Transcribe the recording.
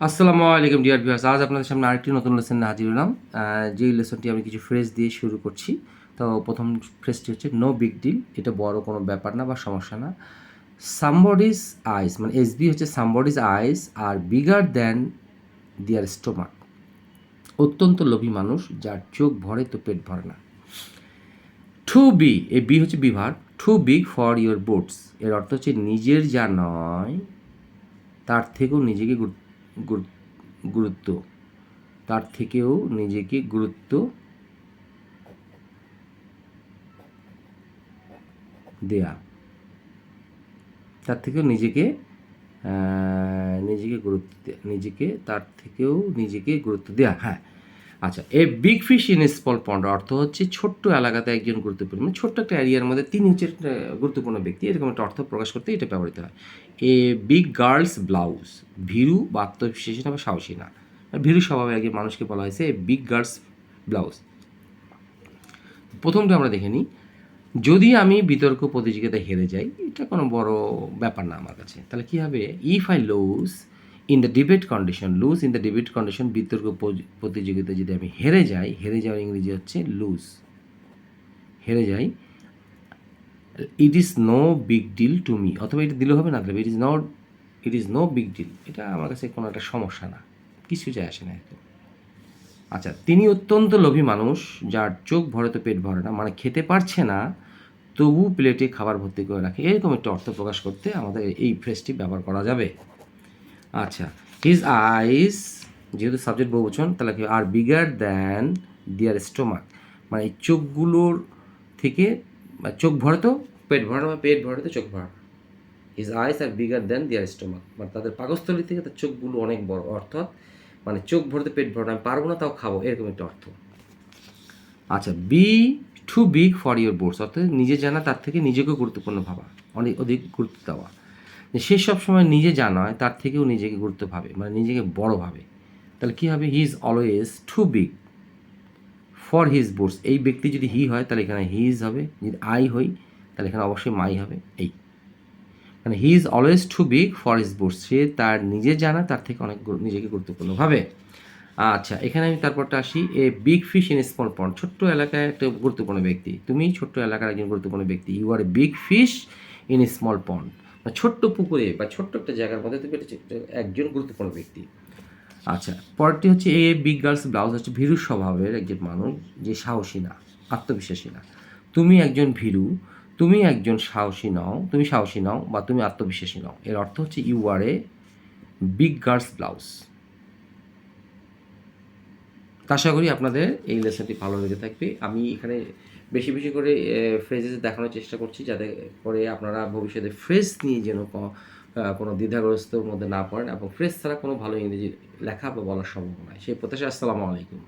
আসসালামু আলাইকুম dear viewers, আজ আপনাদের সামনে আরেকটি নতুন লেসন নিয়ে হাজির হলাম। যেই লেসনটি আমি কিছু ফ্রেজ দিয়ে শুরু করছি। তো প্রথম ফ্রেজটি হচ্ছে নো বিগ ডিল। এটা বড় কোনো ব্যাপার না বা সমস্যা না। সামবডিজ আইস, মানে এসবি হচ্ছে সামবডিজ আইস আর বিগার দ্যান দিয়ার স্টোমাক। অত্যন্ত লোভী মানুষ যার চোখ ভরে তো পেট ভরে না। টু বি, এই বি হচ্ছে beaver, too big for your boots. এর অর্থ হচ্ছে নিজের যা নয় তার থেকেও নিজেকে গুরুত্ব তার থেকেও নিজেকে গুরুত্ব দেয়া, তার থেকেও নিজেকে নিজেকে তার থেকেও নিজেকে গুরুত্ব দেয়া। হ্যাঁ, আচ্ছা, a big fish in a small pond অর্থ হচ্ছে ছোট্ট এলাকাতে একজন গুরুত্বপূর্ণ, মানে ছোট্ট একটা এরিয়ার মধ্যে তিনি হচ্ছে একটা গুরুত্বপূর্ণ ব্যক্তি, এরকম একটা অর্থ প্রকাশ করতে এটা ব্যবহৃত হয়। এ বিগ গার্লস ব্লাউজ, ভীরু বা আত্মবিশ্বাসী না বা সাহসী না। ভীরু স্বভাবের একজন মানুষকে বলা হয়েছে এ বিগ গার্লস ব্লাউজ। প্রথমটা আমরা দেখে নিই। যদি আমি বিতর্ক প্রতিযোগিতায় হেরে যাই, এটা কোনো বড় ব্যাপার না আমার কাছে। তাহলে কী হবে? If I lose in the debate condition, lose in the debate condition, বিতর্ক প্রতিযোগিতায় যদি আমি হেরে যাই, হেরে যাওয়ার ইংরেজি হচ্ছে লুজ, হেরে যাই। It is no big deal to me, অথবা এটা দিলেও হবে না, it is no big deal, এটা আমার কাছে কোনো একটা সমস্যা না, কিছু যায় আসে না এতে। আচ্ছা, তিনি অত্যন্ত লোভী মানুষ যার চোখ ভরে তো পেট ভরে না, মানে খেতে পারছে না তবু প্লেটে খাবার ভর্তি করে রাখে, এরকম একটা অর্থ প্রকাশ করতে আমাদের এই ফ্রেজটি ব্যবহার করা যাবে। আচ্ছা, হিজ আইস, যেহেতু সাবজেক্ট বহুবচন, তাহলে কি আর বিগার দ্যান দিয়ার স্টোমাক, মানে এই চোখগুলোর থেকে, চোখ ভরে তো পেট ভরে না, পেট ভরে তো চোখ ভরে। হিজ আইস আর বিগার দ্যান দিয়ার স্টোমাক, মানে তাদের পাকস্থলী থেকে তার চোখগুলো অনেক বড়, অর্থাৎ মানে চোখ ভরতে পেট ভরে, আমি পারবো না তাও খাবো, এরকম একটা অর্থ। আচ্ছা, be too big for your boards, অর্থাৎ নিজে জানা তার থেকে নিজেকে গুরুত্বপূর্ণ ভাবা, অনেক অধিক গুরুত্ব দেওয়া। সে সবসময় নিজে জানা হয় তার থেকেও নিজেকে গুরুত্ব ভাবে, মানে নিজেকে বড় ভাবে। তাহলে কী হবে? He is always too big for his boards. এই ব্যক্তি যদি হি হয় তাহলে এখানে হিজ হবে, যদি আই হই তাহলে এখানে অবশ্যই মাই হবে। এই মানে he is always too big for his boards, সে তার নিজে জানা তার থেকে অনেক নিজেকে গুরুত্বপূর্ণ ভাবে। আচ্ছা, এখানে আমি তারপরটা আসি। A big fish in small pond, ছোট্ট এলাকায় একটা গুরুত্বপূর্ণ ব্যক্তি, তুমি ছোট্ট এলাকার একজন গুরুত্বপূর্ণ ব্যক্তি। You are a big fish in small pond, ছোট্ট পুকুরে বা ছোট্ট একটা জায়গার মধ্যে তুমি একজন গুরুত্বপূর্ণ ব্যক্তি। আচ্ছা, পরেরটি হচ্ছে এ বিগ গার্লস ব্লাউজ, হচ্ছে ভীরু স্বভাবের একজন মানুষ যে সাহসী না, আত্মবিশ্বাসী না। তুমি একজন ভীরু, তুমি একজন সাহসী নও, তুমি সাহসী নও বা তুমি আত্মবিশ্বাসী নও, এর অর্থ হচ্ছে you are a big girls blouse. আশা করি আপনাদের এই লেসনটি ভালো লেগে থাকবে। আমি এখানে বেশি বেশি করে ফ্রেজেস দেখানোর চেষ্টা করছি, যাতে করে আপনারা ভবিষ্যতে ফ্রেজ নিয়ে যেন কোনো দ্বিধাগ্রস্তর মধ্যে না পড়েন এবং ফ্রেজ ছাড়া কোনো ভালো ইংরেজি লেখা বা বলার সম্ভাবনা নাই, সেই প্রত্যাশায়। আসসালামু আলাইকুম।